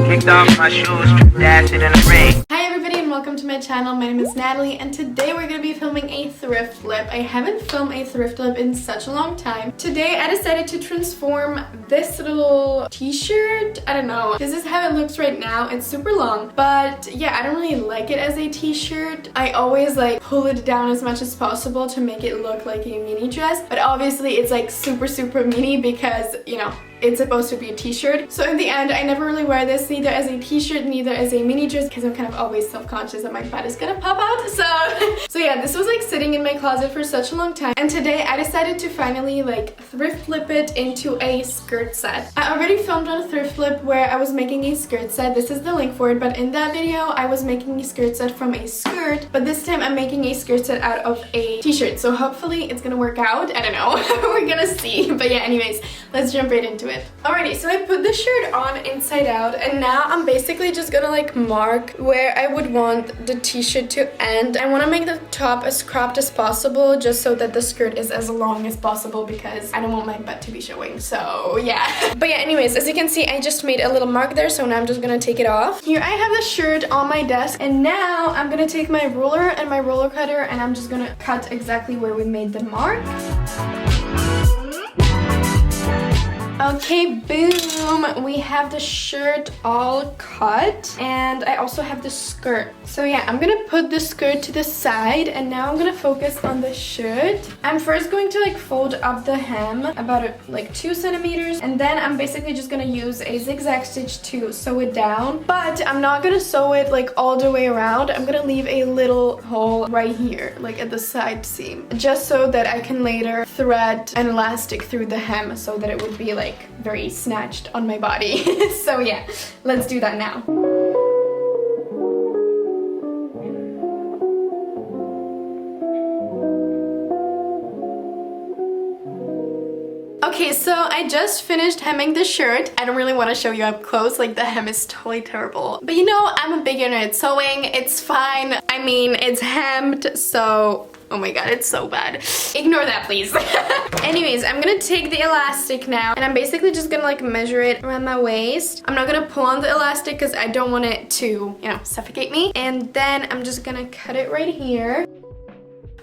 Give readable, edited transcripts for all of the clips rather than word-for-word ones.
Kicked off my shoes, dashed it in the rain. Hi everybody and welcome to my channel. My name is Natalie and today we're going to be filming a thrift flip. I haven't filmed a thrift flip in such a long time. Today I decided to transform this little t-shirt. I don't know. This is how it looks right now. It's super long, but yeah, I don't really like it as a t-shirt. I always like pull it down as much as possible to make it look like a mini dress, but obviously it's like super mini because, you know, it's supposed to be a t-shirt. So in the end, I never really wear this neither as a t-shirt, neither as a mini dress because I'm kind of always self-conscious that my butt is gonna pop out. So yeah, this was like sitting in my closet for such a long time. And today I decided to finally like thrift flip it into a skirt set. I already filmed on a thrift flip where I was making a skirt set. This is the link for it, but in that video I was making a skirt set from a skirt, but this time I'm making a skirt set out of a t-shirt. So hopefully it's gonna work out. I don't know. We're gonna see. But yeah, anyways, let's jump right into it. Alrighty, so I put the shirt on inside out and now I'm basically just gonna like mark where I would want the t-shirt to end. I want to make the top as cropped as possible just so that the skirt is as long as possible because I don't want my butt to be showing, so yeah. But yeah, anyways, as you can see, I just made a little mark there, so now I'm just gonna take it off. Here I have the shirt on my desk and now I'm gonna take my ruler and my roller cutter and I'm just gonna cut exactly where we made the mark. Okay, boom, we have the shirt all cut and I also have the skirt. So yeah, I'm gonna put the skirt to the side and now I'm gonna focus on the shirt. I'm first going to like fold up the hem about like 2 centimeters and then I'm basically just gonna use a zigzag stitch to sew it down, but I'm not gonna sew it like all the way around. I'm gonna leave a little hole right here, like at the side seam, just so that I can later thread an elastic through the hem so that it would be like very snatched on my body. So yeah, let's do that now. Okay, so I just finished hemming the shirt. I don't really want to show you up close, like the hem is totally terrible. But you know, I'm a beginner at sewing, it's fine. I mean, it's hemmed, so oh my god, it's so bad. Ignore that, please. Anyways, I'm gonna take the elastic now and I'm basically just gonna like measure it around my waist. I'm not gonna pull on the elastic because I don't want it to, you know, suffocate me. And then I'm just gonna cut it right here.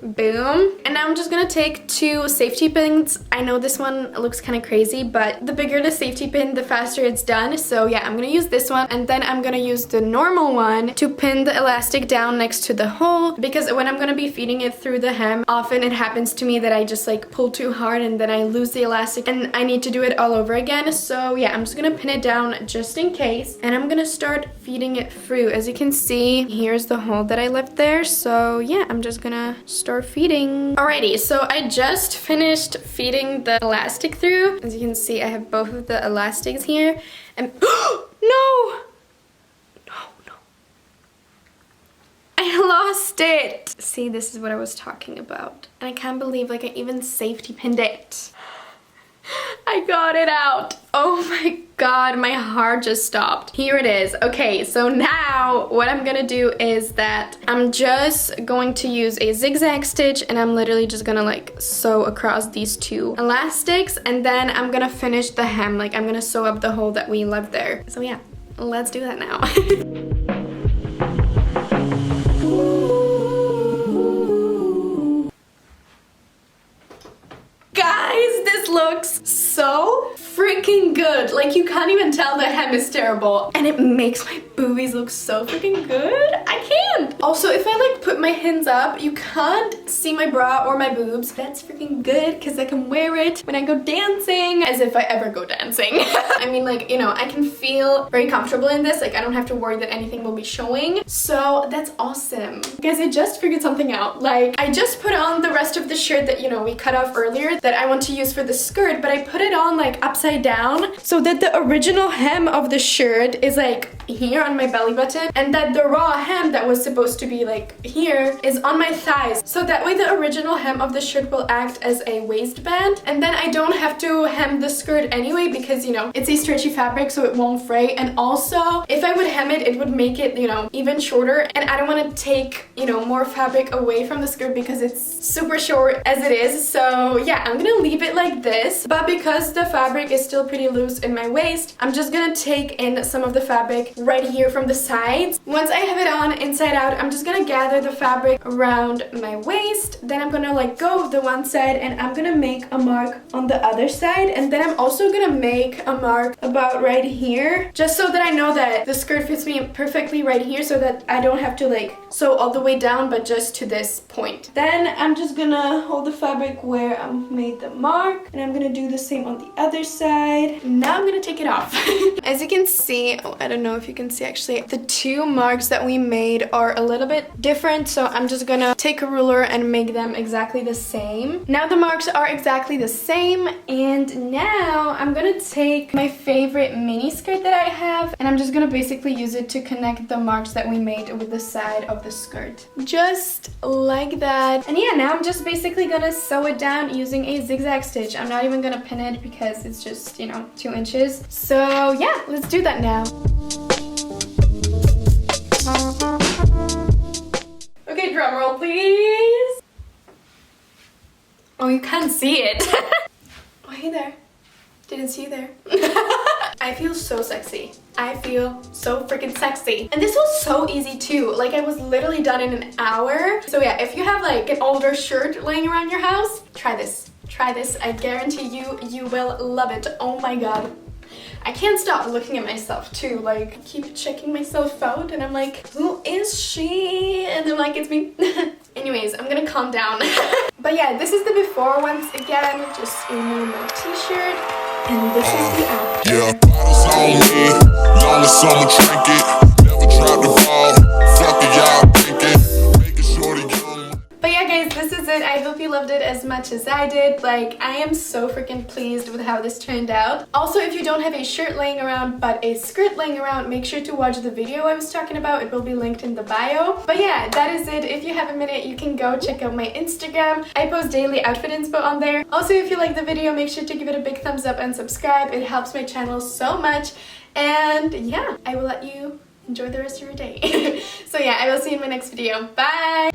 Boom. And now I'm just gonna take 2 safety pins. I know this one looks kind of crazy, but the bigger the safety pin, the faster it's done. So yeah, I'm gonna use this one and then I'm gonna use the normal one to pin the elastic down next to the hole, because when I'm gonna be feeding it through the hem, often it happens to me that I just like pull too hard and then I lose the elastic and I need to do it all over again. So yeah, I'm just gonna pin it down just in case and I'm gonna start feeding it through. As you can see, here's the hole that I left there. So yeah, I'm just gonna start feeding. Alrighty, so I just finished feeding the elastic through. As you can see, I have both of the elastics here and no, I lost it. See, this is what I was talking about and I can't believe like I even safety pinned it. I got it out. Oh my god, my heart just stopped. Here it is. Okay, so now what I'm gonna do is that I'm just going to use a zigzag stitch and I'm literally just gonna like sew across these 2 elastics and then I'm gonna finish the hem. Like I'm gonna sew up the hole that we left there. So yeah, let's do that now. Guys, this looks so freaking good. Like you can't even tell the hem is terrible and it makes my boobies look so freaking good. I can't. Also, if I like put my hands up, you can't see my bra or my boobs. That's freaking good because I can wear it when I go dancing, as if I ever go dancing. I mean, like, you know, I can feel very comfortable in this. Like I don't have to worry that anything will be showing. So that's awesome. Guys, I just figured something out. Like I just put on the rest of the shirt that, you know, we cut off earlier that I want to use for the skirt, but I put it on like upside down so that the original hem of the shirt is like here on my belly button and that the raw hem that was supposed to be like here is on my thighs. So that way the original hem of the shirt will act as a waistband and then I don't have to hem the skirt anyway because, you know, it's a stretchy fabric so it won't fray, and also if I would hem it, it would make it, you know, even shorter, and I don't want to take, you know, more fabric away from the skirt because it's super short as it is. So yeah, I'm gonna leave it like this, but because the fabric is still pretty loose in my waist, waist. I'm just gonna take in some of the fabric right here from the sides. Once I have it on inside out, I'm just gonna gather the fabric around my waist. Then I'm gonna let go of the one side and I'm gonna make a mark on the other side. And then I'm also gonna make a mark about right here, just so that I know that the skirt fits me perfectly right here, so that I don't have to like sew all the way down, but just to this point. Then I'm just gonna hold the fabric where I made the mark, and I'm gonna do the same on the other side. Now I'm gonna take it off. As you can see, oh, I don't know if you can see actually, the two marks that we made are a little bit different, so I'm just gonna take a ruler and make them exactly the same. Now the marks are exactly the same, and now I'm gonna take my favorite mini skirt that I have, and I'm just gonna basically use it to connect the marks that we made with the side of the skirt. Just like that. And yeah, now I'm just basically gonna sew it down using a zigzag stitch. I'm not even gonna pin it because it's just, you know, 2 inches. So yeah, let's do that now. Okay, drum roll please. Oh, you can't see it. Oh, hey there. Didn't see you there. I feel so sexy. I feel so freaking sexy. And this was so easy too. Like, I was literally done in an hour. So yeah, if you have like an older shirt laying around your house, try this. Try this. I guarantee you, you will love it. Oh my god. I can't stop looking at myself too. Like, I keep checking myself out and I'm like, who is she? And I'm like, it's me. Anyways, I'm gonna calm down. But yeah, this is the before once again. Just a normal t-shirt. And this is the after. Yeah, bottles on me, long as someone drink it. Never drop the ball, fuck it, y'all thinking. Make it shorty young. But yeah guys, this is it. I hope you loved it as much as I did. Like, I am so freaking pleased with how this turned out. Also, if you don't have a shirt laying around but a skirt laying around, make sure to watch the video I was talking about. It will be linked in the bio. But yeah, that is it. If you have a minute, you can go check out my Instagram. I post daily outfit inspo on there. Also, if you like the video, make sure to give it a big thumbs up and subscribe. It helps my channel so much. And yeah, I will let you enjoy the rest of your day. So yeah, I will see you in my next video. Bye!